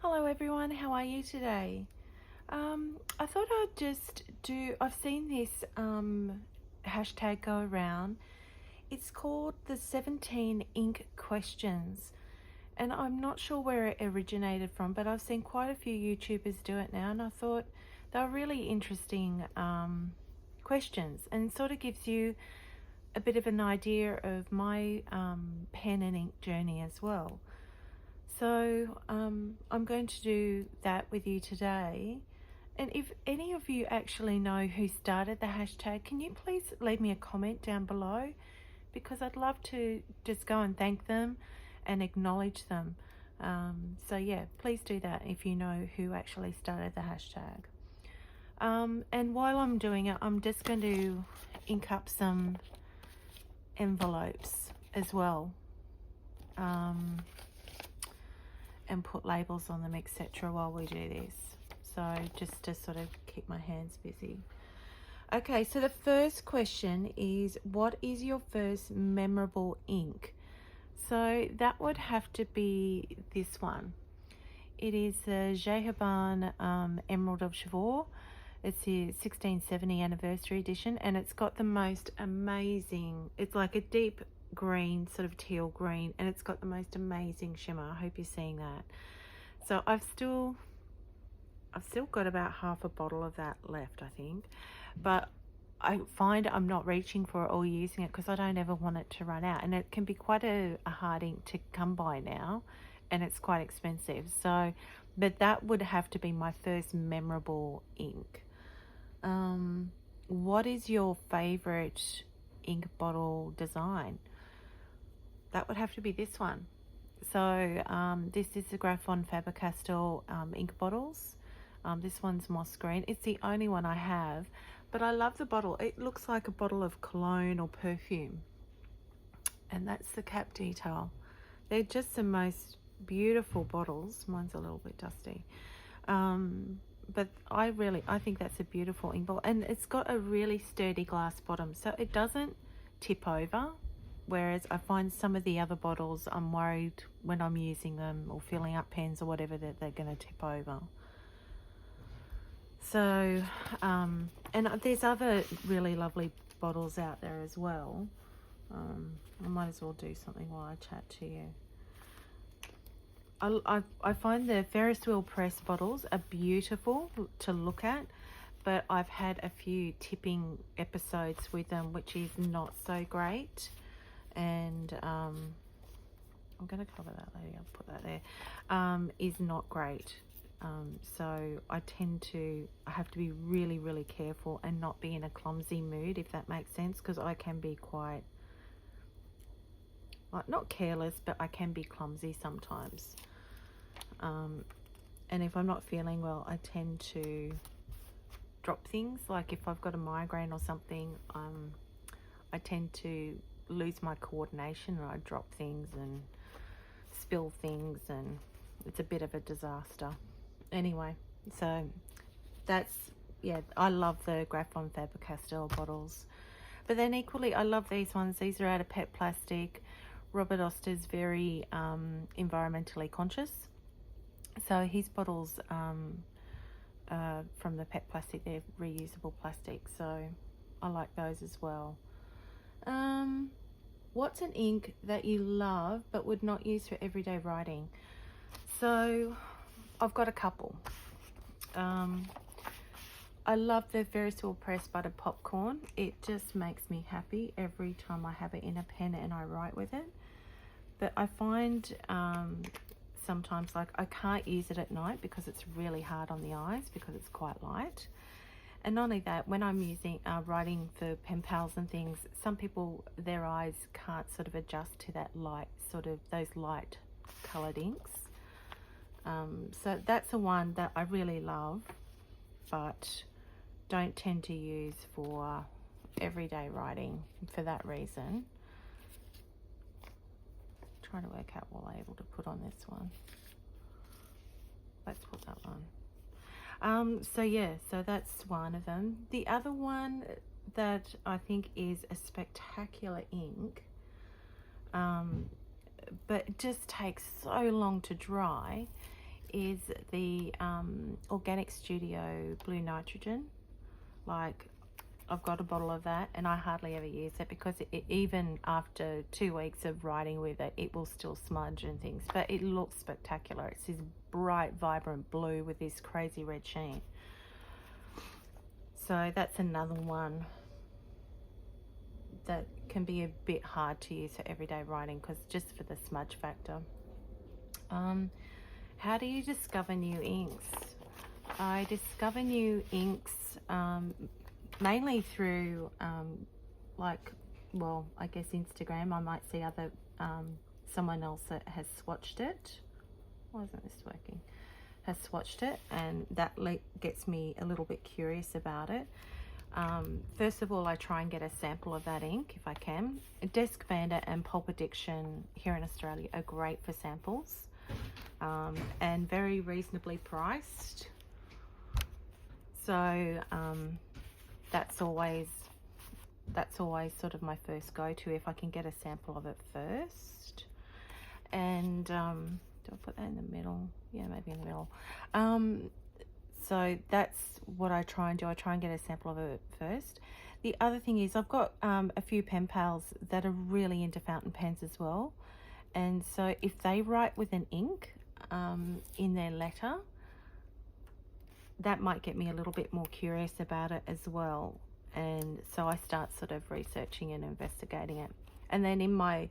Hello everyone, how are you today? I thought I'd just I've seen this hashtag go around. It's called the 17 Ink Questions. And I'm not sure where it originated from, but I've seen quite a few YouTubers do it now, and I thought they were really interesting questions, and sort of gives you a bit of an idea of my pen and ink journey as well. So I'm going to do that with you today. And if any of you actually know who started the hashtag, can you please leave me a comment down below? Because I'd love to just go and thank them and acknowledge them. So yeah, please do that if you know who actually started the hashtag. And while I'm doing it, I'm just going to ink up some envelopes as well. And put labels on them, etc. while we do this. So just to sort of keep my hands busy. Okay, so the first question is, what is your first memorable ink? So that would have to be this one. It is the Jehaban Emerald of Chivor. It's the 1670 anniversary edition, and it's got the most amazing, it's like a deep green, sort of teal green, and it's got the most amazing shimmer. I hope you're seeing that. So I've still got about half a bottle of that left, I think, but I find I'm not reaching for it or using it because I don't ever want it to run out, and it can be quite a hard ink to come by now, and it's quite expensive. So but that would have to be my first memorable ink. What is your favorite ink bottle design? That would have to be this one. So this is the Graphon Faber-Castell ink bottles. This one's moss green. It's the only one I have, but I love the bottle. It looks like a bottle of cologne or perfume, and that's the cap detail. They're just the most beautiful bottles. Mine's a little bit dusty, but I think that's a beautiful ink bottle, and it's got a really sturdy glass bottom, so it doesn't tip over. Whereas I find some of the other bottles, I'm worried when I'm using them or filling up pens or whatever that they're going to tip over. So, and there's other really lovely bottles out there as well. I might as well do something while I chat to you. I find the Ferris wheel press bottles are beautiful to look at, but I've had a few tipping episodes with them, which is not so great. And I'm going to cover that later, I'll put that there. Is not great. So I have to be really, really careful and not be in a clumsy mood, if that makes sense, because I can be quite, not careless, but I can be clumsy sometimes. And if I'm not feeling well, I tend to drop things. Like if I've got a migraine or something, I tend to lose my coordination, and I drop things and spill things, and it's a bit of a disaster. Anyway, so that's, yeah, I love the Graphon Faber-Castell bottles. But then equally, I love these ones. These are out of PET plastic. Robert Oster's very environmentally conscious, so his bottles from the PET plastic, they're reusable plastic, so I like those as well. What's an ink that you love but would not use for everyday writing? So I've got a couple. I love the Ferris wheel press buttered popcorn. It just makes me happy every time I have it in a pen and I write with it. But I find sometimes, like, I can't use it at night because it's really hard on the eyes because it's quite light. And not only that, when I'm using writing for pen pals and things, some people, their eyes can't sort of adjust to that light, sort of those light coloured inks. So that's the one that I really love, but don't tend to use for everyday writing for that reason. Trying to work out what I'm able to put on this one. Let's put that one. So yeah, so that's one of them. The other one that I think is a spectacular ink, but it just takes so long to dry, is the Organic Studio Blue Nitrogen. Like, I've got a bottle of that and I hardly ever use it because even after 2 weeks of writing with it, it will still smudge and things, but it looks spectacular. It's this bright, vibrant blue with this crazy red sheen. So that's another one that can be a bit hard to use for everyday writing because just for the smudge factor. How do you discover new inks? I discover new inks mainly through well, I guess Instagram. I might see other someone else that has swatched it. Why isn't this working? Has swatched it, and that gets me a little bit curious about it. First of all, I try and get a sample of that ink if I can. Desk Vander and Pulp Addiction here in Australia are great for samples, and very reasonably priced. So that's always sort of my first go-to if I can get a sample of it first. And do I put that in the middle? Yeah, maybe in the middle. So that's what I try and do. I try and get a sample of it first. The other thing is I've got a few pen pals that are really into fountain pens as well. And so if they write with an ink in their letter, that might get me a little bit more curious about it as well. And so I start sort of researching and investigating it. And then in my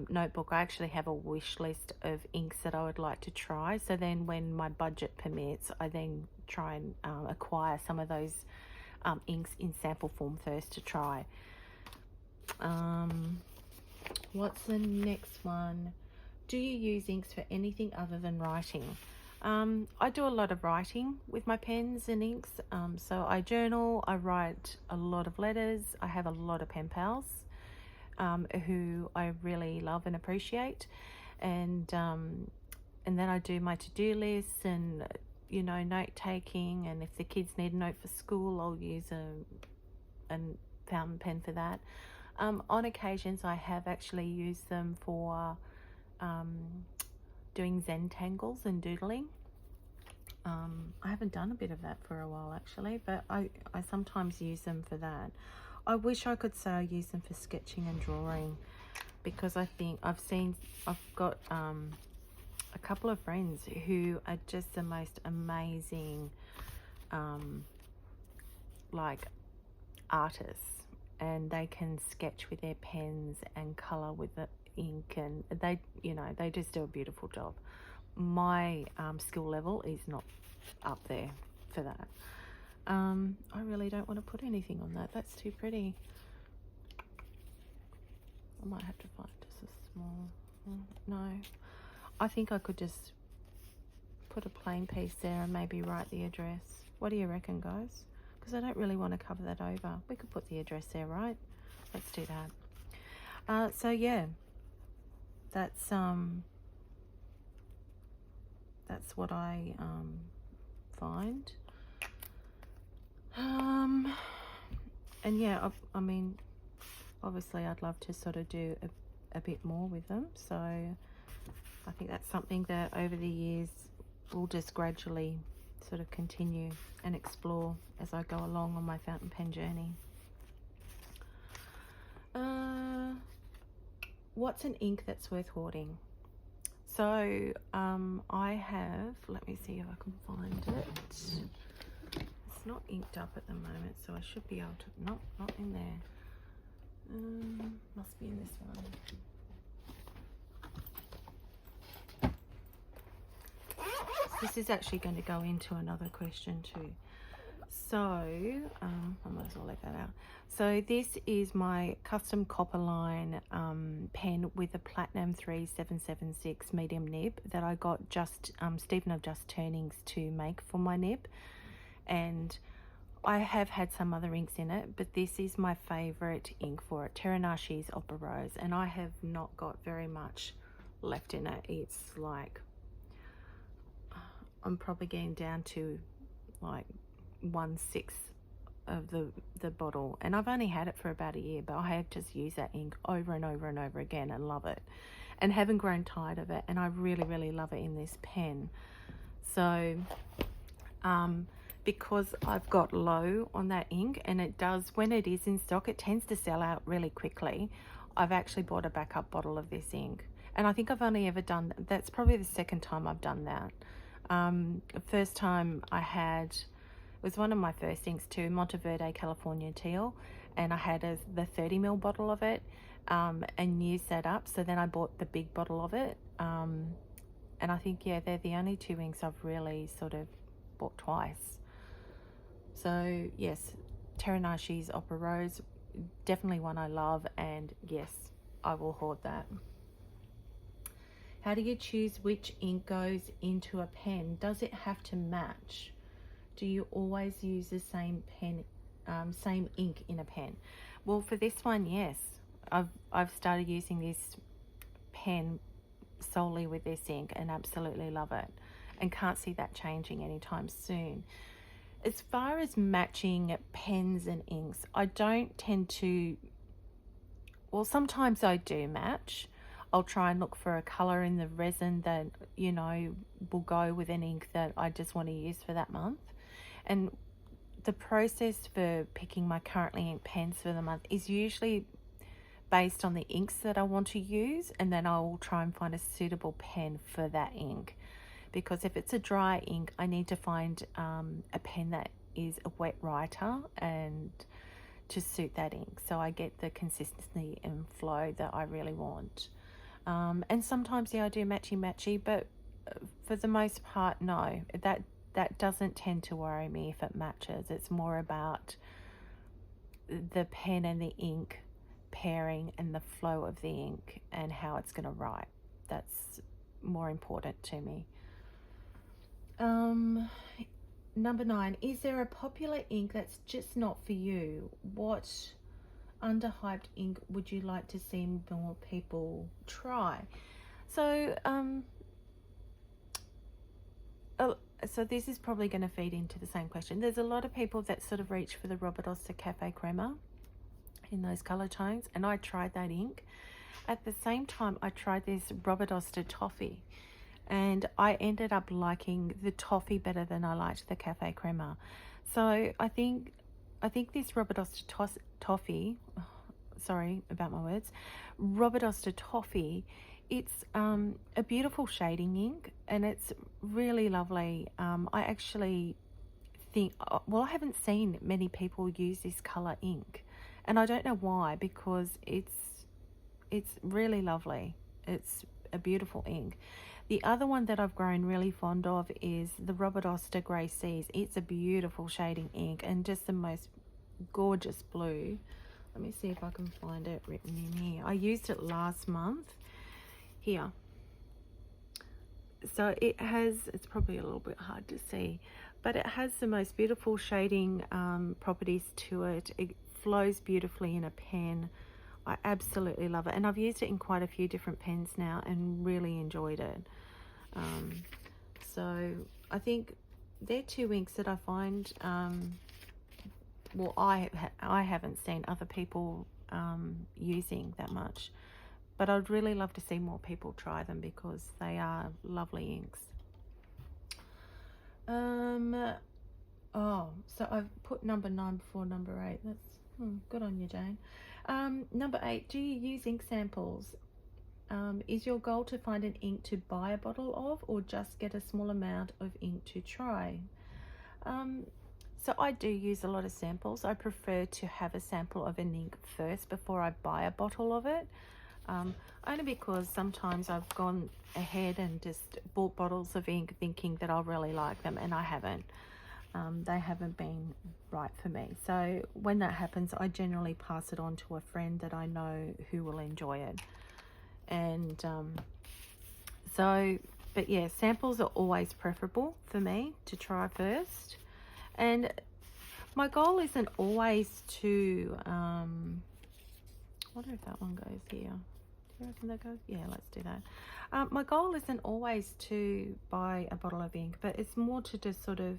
notebook, I actually have a wish list of inks that I would like to try. So then when my budget permits, I then try and acquire some of those inks in sample form first to try. What's the next one? Do you use inks for anything other than writing? I do a lot of writing with my pens and inks. So I journal, I write a lot of letters. I have a lot of pen pals who I really love and appreciate. And then I do my to-do lists and, you know, note taking. And if the kids need a note for school, I'll use a fountain pen for that. On occasions, I have actually used them for doing Zentangles and doodling. I haven't done a bit of that for a while actually, but I sometimes use them for that. I wish I could say I use them for sketching and drawing, because I think I've got a couple of friends who are just the most amazing like artists, and they can sketch with their pens and color with the ink, and they just do a beautiful job. My skill level is not up there for that. I really don't want to put anything on that. That's too pretty. I might have to find just a small. No, I think I could just put a plain piece there and maybe write the address. What do you reckon, guys? Because I don't really want to cover that over. We could put the address there, right? Let's do that. So yeah, that's what I find. And yeah, I mean, obviously I'd love to sort of do a bit more with them. So I think that's something that over the years we'll just gradually sort of continue and explore as I go along on my fountain pen journey. What's an ink that's worth hoarding? So I have, let me see if I can find it. It's not inked up at the moment, so I should be able to, not in there. Must be in this one. This is actually going to go into another question too. So I might as well let that out. So this is my custom Copperline pen with a Platinum 3776 medium nib that I got just Stephen of Just Turnings to make for my nib. And I have had some other inks in it, but this is my favorite ink for it, Teranashi's Opera Rose, and I have not got very much left in it. It's like, I'm probably getting down to like 1/6 of the bottle, and I've only had it for about a year, but I have just used that ink over and over and over again and love it, and haven't grown tired of it, and I really love it in this pen. So because I've got low on that ink, and it does, when it is in stock, it tends to sell out really quickly. I've actually bought a backup bottle of this ink, and I think I've only ever done, that's probably the second time I've done that. The first time I had, it was one of my first inks too, Monteverde California Teal, and I had the 30ml bottle of it, and used that up. So then I bought the big bottle of it, and I think, yeah, they're the only two inks I've really sort of bought twice. So yes, Teranashi's Opera Rose, definitely one I love, and yes, I will hoard that. How do you choose which ink goes into a pen? Does it have to match? Do you always use the same pen, same ink in a pen? Well, for this one, yes. I've started using this pen solely with this ink and absolutely love it, and can't see that changing anytime soon. As far as matching pens and inks, I don't tend to, well, sometimes I do match. I'll try and look for a color in the resin that, you know, will go with an ink that I just want to use for that month. And the process for picking my currently inked pens for the month is usually based on the inks that I want to use, and then I will try and find a suitable pen for that ink. Because if it's a dry ink, I need to find a pen that is a wet writer and to suit that ink, so I get the consistency and flow that I really want. And sometimes, yeah, I do matchy, but for the most part, no, that doesn't tend to worry me if it matches. It's more about the pen and the ink pairing and the flow of the ink and how it's going to write. That's more important to me. Number 9, is there a popular ink that's just not for you? What underhyped ink would you like to see more people try? So so this is probably going to feed into the same question. There's a lot of people that sort of reach for the Robert Oster Cafe Crema in those color tones, and I tried that ink. At the same time, I tried this Robert Oster Toffee, and I ended up liking the Toffee better than I liked the Cafe Crema. So I think this Robert Oster Toffee, sorry about my words, Robert Oster Toffee, it's a beautiful shading ink, and it's really lovely. I actually think, well, I haven't seen many people use this color ink, and I don't know why, because it's really lovely. It's a beautiful ink. The other one that I've grown really fond of is the Robert Oster Grey Seas. It's a beautiful shading ink and just the most gorgeous blue. Let me see if I can find it written in here. I used it last month. Here. So it has, it's probably a little bit hard to see, but it has the most beautiful shading properties to it. It flows beautifully in a pen. I absolutely love it, and I've used it in quite a few different pens now and really enjoyed it. So I think they're two inks that I find, well, I haven't seen other people using that much, but I'd really love to see more people try them because they are lovely inks. Oh, so I've put number 9 before number 8. That's good on you, Jane. Number 8, do you use ink samples? Is your goal to find an ink to buy a bottle of, or just get a small amount of ink to try? So I do use a lot of samples. I prefer to have a sample of an ink first before I buy a bottle of it. Only because sometimes I've gone ahead and just bought bottles of ink thinking that I'll really like them, and I haven't. They haven't been right for me. So when that happens, I generally pass it on to a friend that I know who will enjoy it. And but yeah, samples are always preferable for me to try first. And my goal isn't always to, I wonder if that one goes here. Do you reckon that goes? Yeah, let's do that. My goal isn't always to buy a bottle of ink, but it's more to just sort of,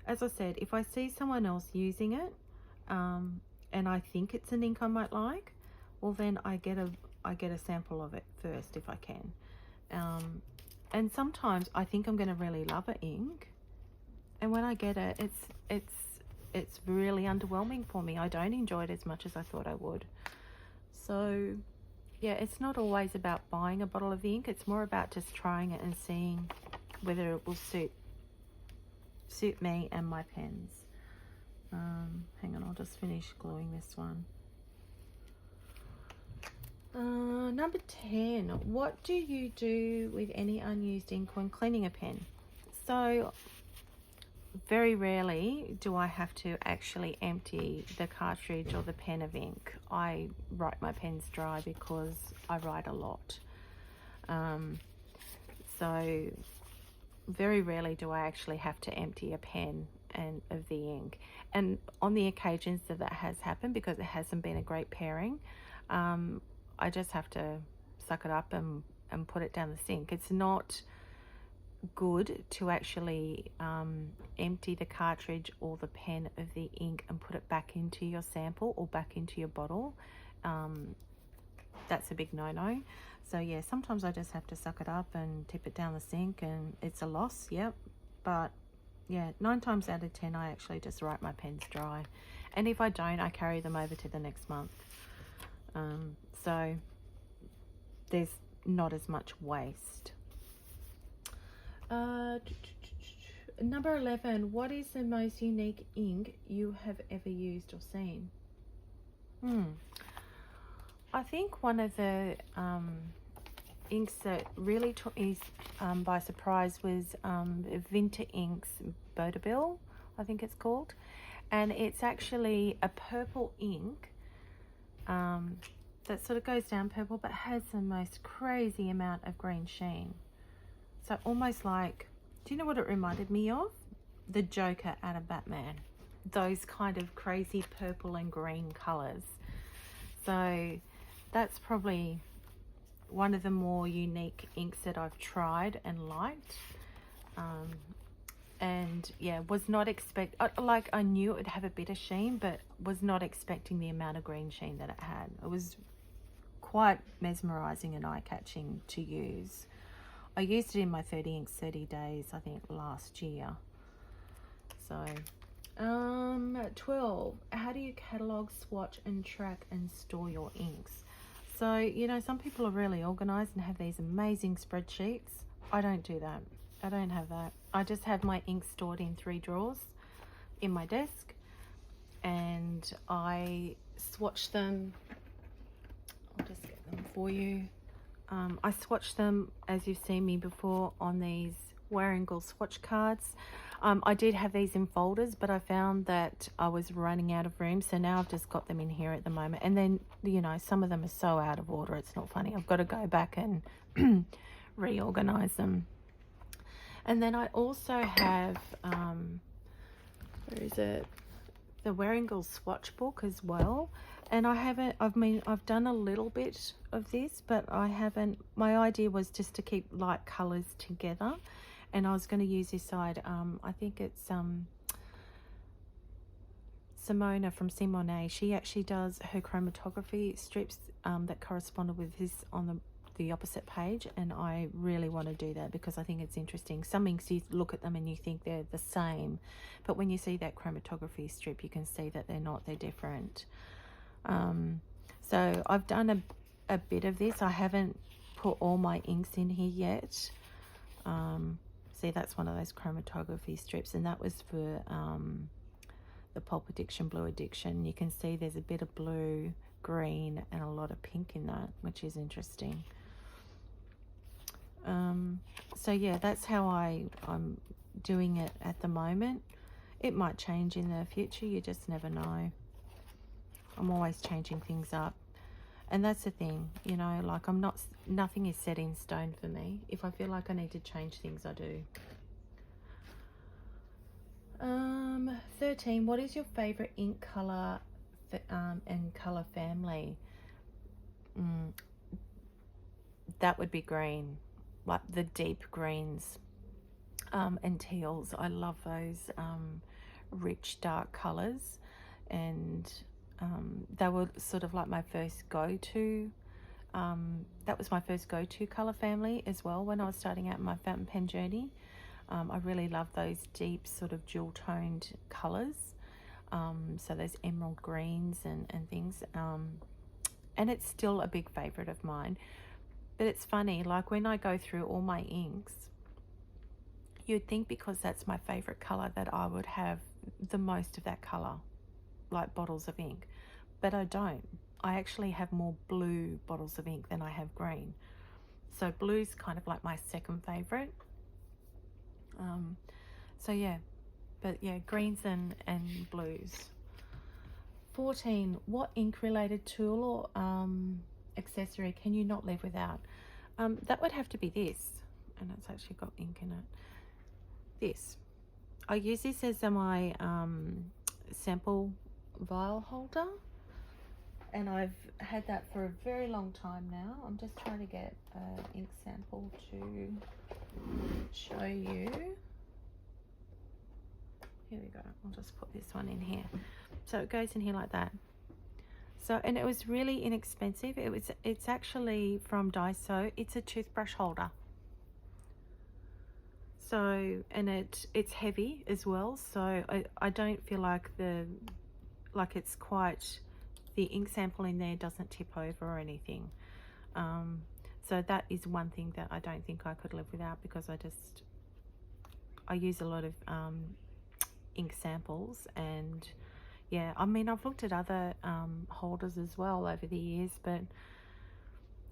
as I said, if I see someone else using it, and I think it's an ink I might like, well then I get a sample of it first if I can. And sometimes I think I'm going to really love an ink, and when I get it, it's really underwhelming for me. I don't enjoy it as much as I thought I would. So yeah, it's not always about buying a bottle of ink. It's more about just trying it and seeing whether it will suit me and my pens. Hang on, I'll just finish gluing this one. Number 10, what do you do with any unused ink when cleaning a pen? So very rarely do I have to actually empty the cartridge or the pen of ink. I write my pens dry because I write a lot. So very rarely do I actually have to empty a pen and of the ink. And on the occasions that has happened, because it hasn't been a great pairing, I just have to suck it up and put it down the sink. It's not good to actually empty the cartridge or the pen of the ink and put it back into your sample or back into your bottle. That's a big no-no. So yeah, sometimes I just have to suck it up and tip it down the sink, and it's a loss, yep. But yeah, 9 times out of 10 I actually just write my pens dry, and if I don't, I carry them over to the next month. So there's not as much waste. Number 11, what is the most unique ink you have ever used or seen? I think one of the inks that really took me by surprise was Vinter Inc's Bill, I think it's called. And it's actually a purple ink that sort of goes down purple but has the most crazy amount of green sheen. So almost like, do you know what it reminded me of? The Joker out of Batman. Those kind of crazy purple and green colours. So that's probably one of the more unique inks that I've tried and liked. And yeah, was not like I knew it would have a bit of sheen, but was not expecting the amount of green sheen that it had. It was quite mesmerizing and eye-catching to use. I used it in my 30 inks 30 days, I think, last year. So 12, how do you catalog, swatch and track and store your inks? So, you know, some people are really organized and have these amazing spreadsheets. I don't do that. I don't have that. I just have my inks stored in 3 drawers in my desk, and I swatch them. I'll just get them for you. I swatch them, as you've seen me before, on these Warringal swatch cards. I did have these in folders, but I found that I was running out of room, so now I've just got them in here at the moment. And then, you know, some of them are so out of order, it's not funny. I've got to go back and reorganize them. And then I also have, where is it? The Warringal swatch book as well. And I've done a little bit of this, but I haven't. My idea was just to keep light colors together, and I was going to use this side. I think it's Simona from Simone. She actually does her chromatography strips that corresponded with this on the opposite page, and I really want to do that because I think it's interesting. Some inks, you look at them and you think they're the same, but when you see that chromatography strip, you can see that they're not, they're different. So I've done a bit of this. I haven't put all my inks in here yet. See, that's one of those chromatography strips, and that was for the Pulp Addiction, Blue Addiction. You can see there's a bit of blue, green, and a lot of pink in that, which is interesting. So yeah, that's how I'm doing it at the moment. It might change in the future, you just never know. I'm always changing things up, and that's the thing, you know, like nothing is set in stone for me. If I feel like I need to change things, I do. 13, what is your favorite ink color and color family? That would be green, like the deep greens and teals. I love those rich dark colors, and they were sort of like my first go-to That was my first go-to colour family as well when I was starting out my fountain pen journey. I really love those deep sort of jewel-toned colours. So those emerald greens and things. And it's still a big favourite of mine. But it's funny, like when I go through all my inks, you'd think because that's my favourite colour that I would have the most of that colour, like bottles of ink. But I don't. I actually have more blue bottles of ink than I have green. So blue's kind of like my second favourite. So yeah, but yeah, greens and blues. 14, what ink related tool or accessory can you not live without? That would have to be this, and it's actually got ink in it. This. I use this as my sample vial holder, and I've had that for a very long time now. I'm just trying to get an ink sample to show you. Here we go. I'll just put this one in here. So it goes in here like that. So, and it was really inexpensive. It's actually from Daiso. It's a toothbrush holder. So, and it's heavy as well. So I don't feel like it's quite, the ink sample in there doesn't tip over or anything. So that is one thing that I don't think I could live without, because I use a lot of ink samples. And yeah, I mean, I've looked at other holders as well over the years, but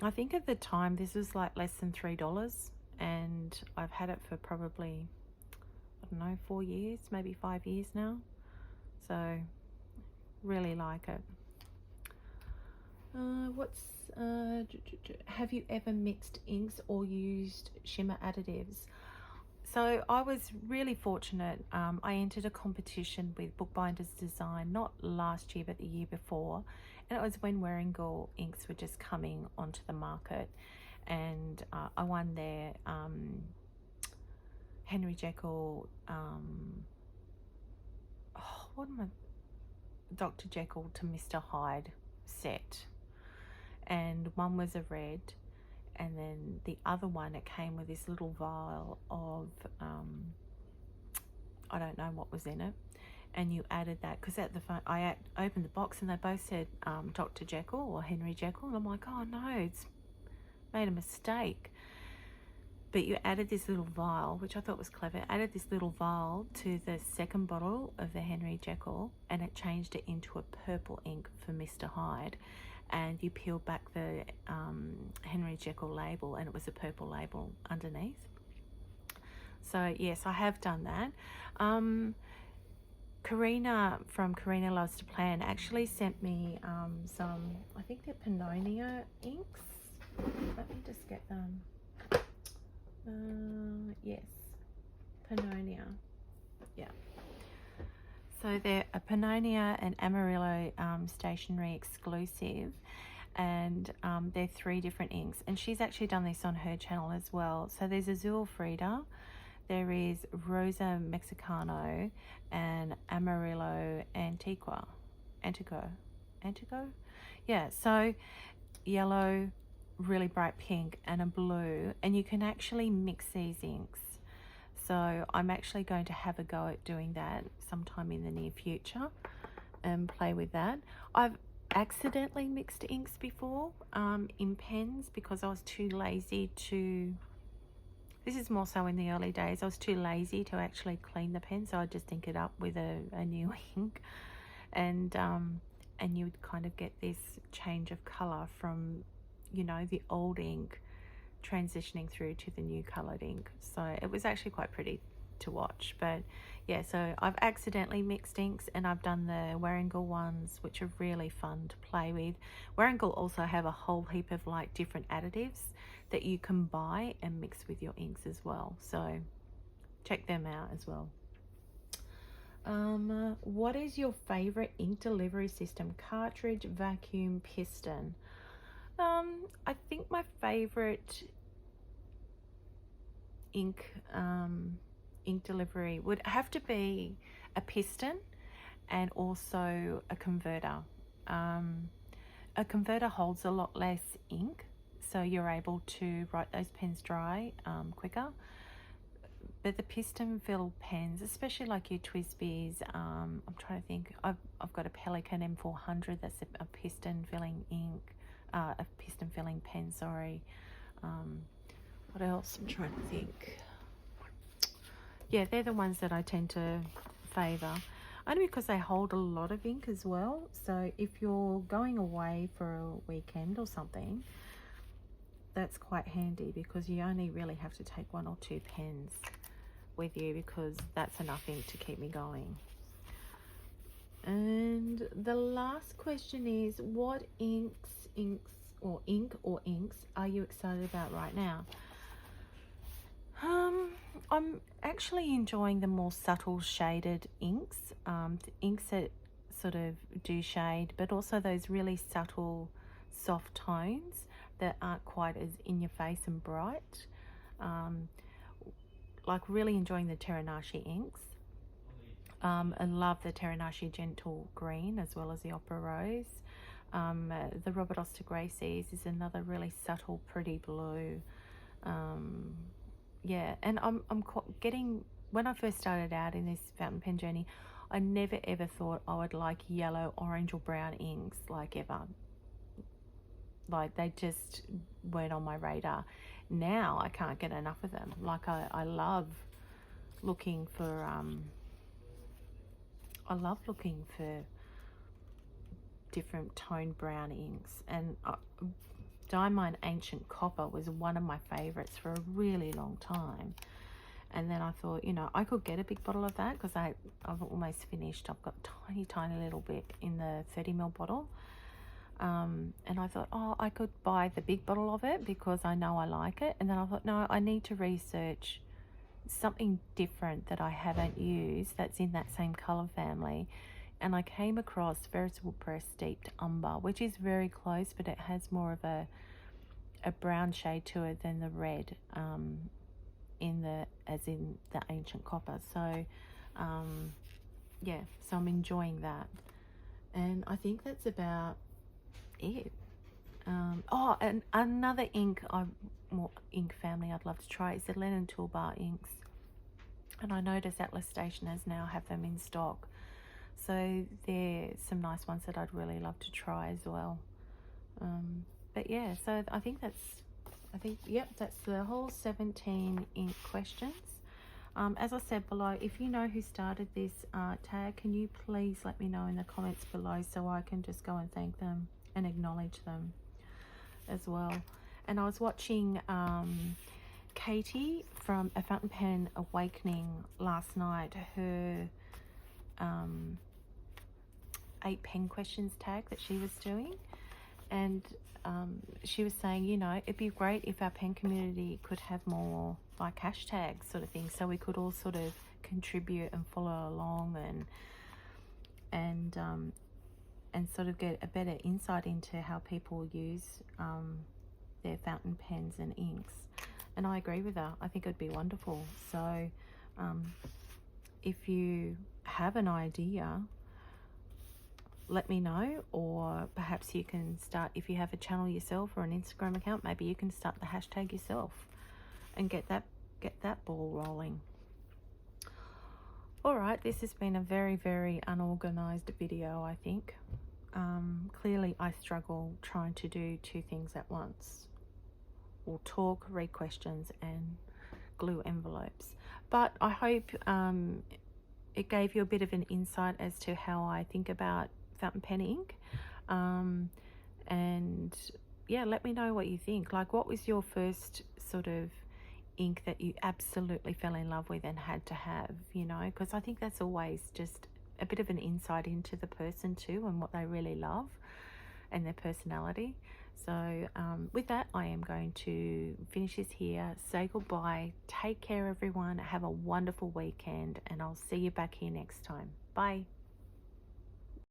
I think at the time this was like less than $3, and I've had it for probably, I don't know, 4 years, maybe 5 years now. So really like it. Have you ever mixed inks or used shimmer additives? So I was really fortunate. I entered a competition with Bookbinders Design, not last year but the year before, and it was when Warringal inks were just coming onto the market, and I won their Henry Jekyll, Dr. Jekyll to Mr. Hyde set, and one was a red, and then the other one, it came with this little vial of I don't know what was in it, and you added that, because at the front I opened the box and they both said Dr. Jekyll or Henry Jekyll, and I'm like, oh no, it's made a mistake. But you added this little vial, which I thought was clever, added this little vial to the second bottle of the Henry Jekyll, and it changed it into a purple ink for Mr. Hyde. And you peeled back the Henry Jekyll label, and it was a purple label underneath. So yes, I have done that. Karina from Karina Loves to Plan actually sent me some, I think they're Pannonia inks. Let me just get them. Yes, Pannonia. Yeah. So they're a Pannonia and Amarillo stationery exclusive, and they're 3 different inks, and she's actually done this on her channel as well. So there's Azul Frida, there is Rosa Mexicano, and Amarillo Antico. Yeah, so yellow, really bright pink, and a blue, and you can actually mix these inks. So I'm actually going to have a go at doing that sometime in the near future and play with that. I've accidentally mixed inks before in pens, because I was too lazy to, this is more so in the early days, I was too lazy to actually clean the pen, so I'd just ink it up with a new ink, and you would kind of get this change of colour from, you know, the old ink transitioning through to the new coloured ink. So it was actually quite pretty to watch. But yeah, so I've accidentally mixed inks, and I've done the Warringal ones, which are really fun to play with. Warringal also have a whole heap of like different additives that you can buy and mix with your inks as well, so check them out as well. What is your favorite ink delivery system? Cartridge, vacuum, piston? I think my favorite ink delivery would have to be a piston, and also a converter. A converter holds a lot less ink, so you're able to write those pens dry quicker. But the piston filled pens, especially like your Twisbies, I'm trying to think. I've got a Pelican M400 that's a piston filling ink, a piston filling pen. Sorry. What else? I'm trying to think. Yeah, they're the ones that I tend to favour, only because they hold a lot of ink as well. So if you're going away for a weekend or something, that's quite handy, because you only really have to take 1 or 2 pens with you, because that's enough ink to keep me going. And the last question is, what ink or inks are you excited about right now? I'm actually enjoying the more subtle shaded inks, the inks that sort of do shade, but also those really subtle soft tones that aren't quite as in your face and bright. Like really enjoying the Teranashi inks. I love the Teranashi Gentle Green as well as the Opera Rose. The Robert Oster Grey Seas is another really subtle, pretty blue. Yeah, and I'm getting, when I first started out in this fountain pen journey, I never ever thought I would like yellow, orange or brown inks, like ever. Like they just weren't on my radar. Now I can't get enough of them. Like I love looking for different toned brown inks, and Diamine Ancient Copper was one of my favorites for a really long time. And then I thought, you know, I could get a big bottle of that, because I've almost finished. I've got a tiny little bit in the 30ml bottle. And I thought, oh, I could buy the big bottle of it because I know I like it. And then I thought, no, I need to research something different that I haven't used that's in that same colour family. And I came across Veritable Press Steeped Umber, which is very close, but it has more of a brown shade to it than the red, as in the Ancient Copper. So yeah, so I'm enjoying that. And I think that's about it. Oh, and another ink family I'd love to try is the Lennon Toolbar inks, and I noticed Atlas Stationers now have them in stock, so there's some nice ones that I'd really love to try as well. But yeah, so I think yep, that's the whole 17 ink questions. As I said below, if you know who started this tag, can you please let me know in the comments below, so I can just go and thank them and acknowledge them as well. And I was watching Katie from A Fountain Pen Awakening last night, her 8 pen questions tag that she was doing, and she was saying, you know, it'd be great if our pen community could have more like hashtags sort of thing, so we could all sort of contribute and follow along and sort of get a better insight into how people use their fountain pens and inks. And I agree with her. I think it would be wonderful. So if you have an idea, let me know, or perhaps you can start, if you have a channel yourself or an Instagram account, maybe you can start the hashtag yourself and get that ball rolling. All right, this has been a very, very unorganized video, I think. Clearly I struggle trying to do 2 things at once, or talk, read questions and glue envelopes, but I hope it gave you a bit of an insight as to how I think about fountain pen ink. And yeah, let me know what you think. Like, what was your first sort of ink that you absolutely fell in love with and had to have, you know, because I think that's always just a bit of an insight into the person too, and what they really love and their personality. So with that, I am going to finish this here, say goodbye, take care everyone, have a wonderful weekend, and I'll see you back here next time. Bye.